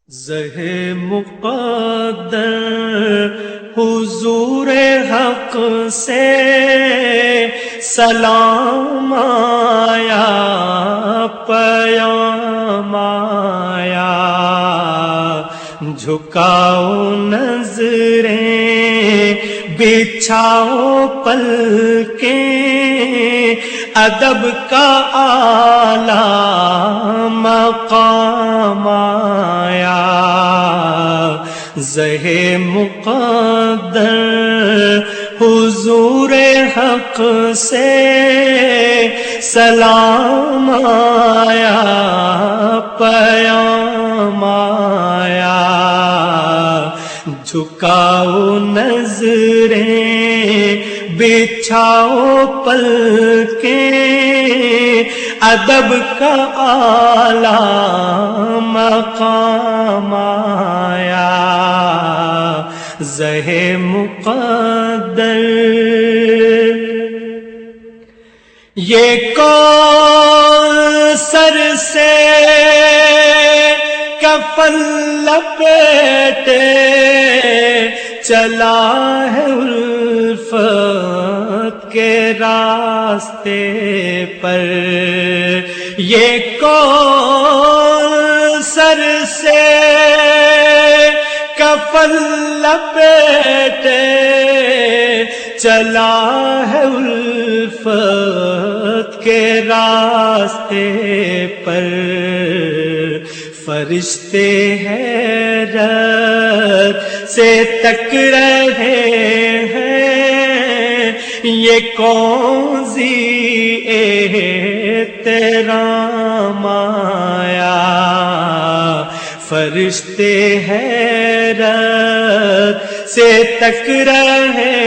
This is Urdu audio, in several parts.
زہ مقدر حضور حق سے سلام آیا، پیام آیا، جھکاؤ نظریں بچھاؤ پلکیں، ادب کا اعلیٰ مقام آیا۔ زہ مقدر حضور حق سے سلام آیا، پیام آیا، جھکاؤ نظریں بچھاؤ پلکیں، ادب کا اعلیٰ مقام آیا۔ زہ مقدر یہ کوثر سے کفن لپیٹے چلا ہے الفت کے راستے پر، یہ کوثر سے کفن لپیٹے چلا ہے الفت کے راستے پر، فرشتے حیرت سے تک رہے ہیں، یہ کون سی احترام آیا۔ فرشتے حیرت سے تک رہے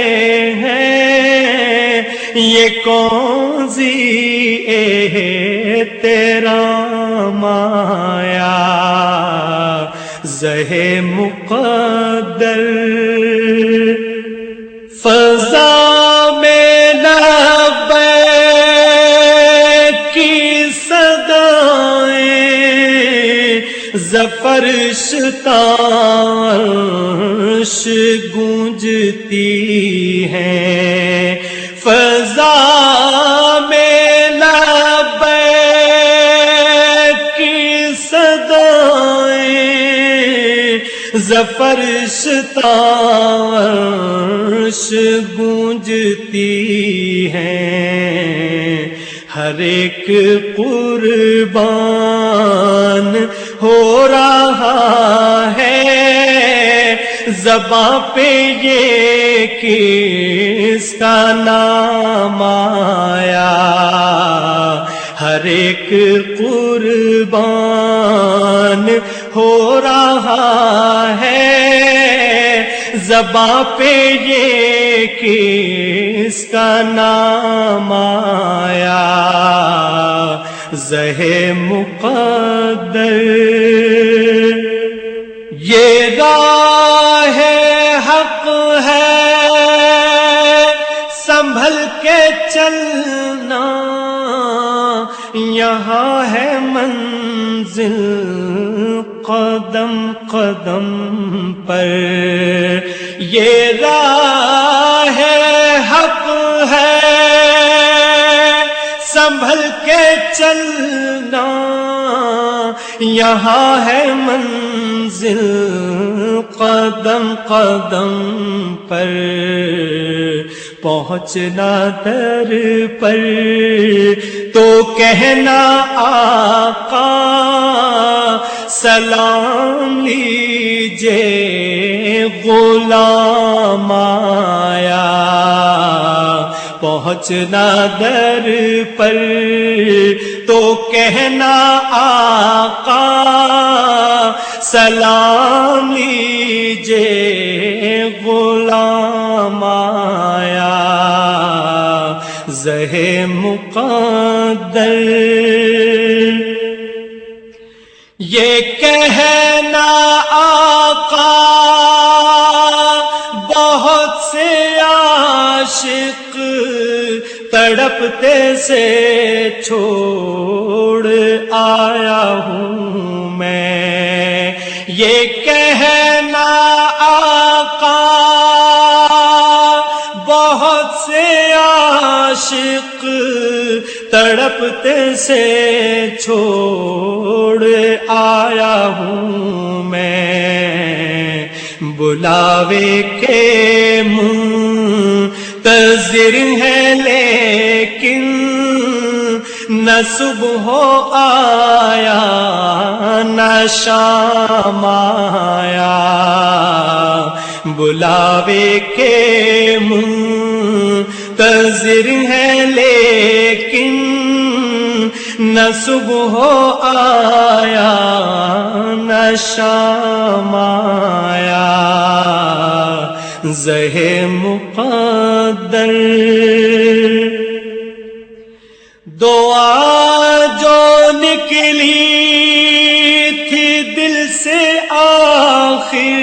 ہیں، یہ کون سی احترام آیا۔ زہ مقدر فضا میں لبیک کی صدائیں، ظفر شتاش گونجتی ہیں، فضا میں لبیک کی صدائیں، ظفر شتاش گونجتی ہیں، ہر ایک قربان ہو رہا ہے، زباں پہ یہ کس کا نام آیا۔ ہر ایک قربان ہو رہا ہے، زباں پہ یہ کس کا نام آیا۔ زہ مقدر یہ راہ حق ہے، سنبھل کے چلنا، یہاں ہے منزل قدم قدم پر، یہ راہ حق ہے، سنبھل کے چلنا، یہاں ہے منزل قدم قدم پر، پہنچنا در پر تو کہنا آقا سلام لیجے غلام آیا۔ پہنچنا در پر تو کہنا آقا سلام لیجے غلام آیا۔ زہ مقدر یہ کہنا آقا بہت سے عاشق تڑپتے سے چھوڑ آیا ہوں میں، یہ کہنا آقا بہت سے عاشق تڑپتے سے چھوڑ آیا ہوں میں، بلاوے کے منتظر ہے لیکن نہ صبح آیا نہ شام آیا، بلاوے کے منتظر ہے لیکن نہ صبح آیا نہ شام آیا، زہ مقدر دعا جو نکلی تھی دل سے آخر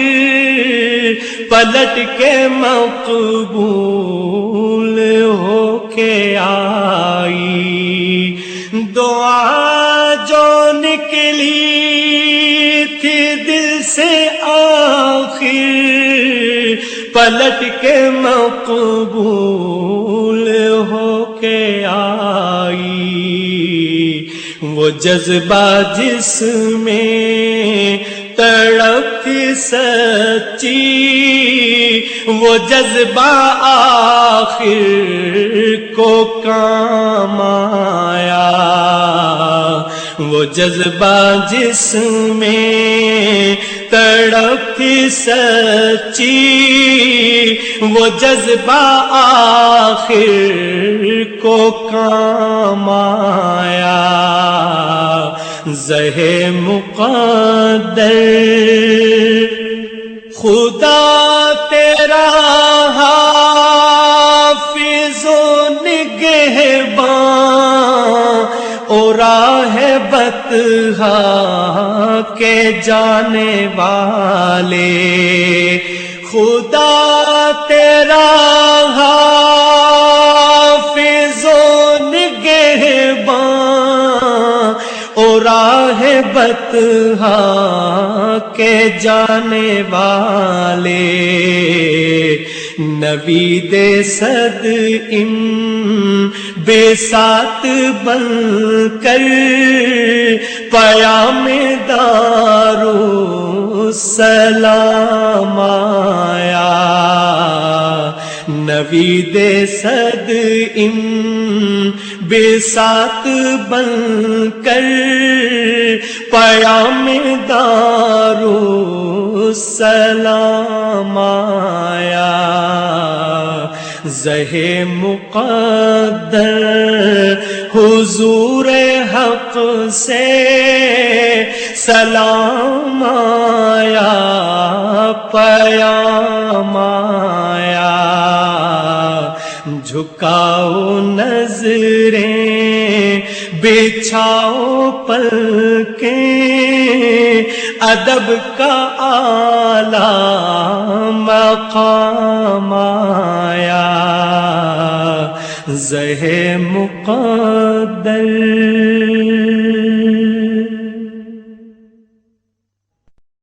پلٹ کے مقبول ہو کے آئی، دعا جو نکلی تھی دل سے آخر پلٹ کے مقبول ہو کے آئی، وہ جذبہ جس میں تڑپ تھی سچی وہ جذبہ آخر کو کام آیا، وہ جذبہ جس میں تڑپ تھی سچی وہ جذبہ آخر کو کام آیا، زہ مقدر خدا تیرا حافظ و نگہباں اور راہ بطحا کے جانے والے، خدا تیرا حافظ و نگہباں اور راہ بطحا کے جانے والے، نوید صد بے سات بن کر پیام دارالسلام آیا، نوید صد بے سات بن کر پیام دارالسلام آیا، زہ مقدر حضور حق سے سلام آیا پیام آیا، جھکاؤ نظریں بچھاؤ پلکیں ادب کا اعلیٰ مقام آیا، زہ مقدر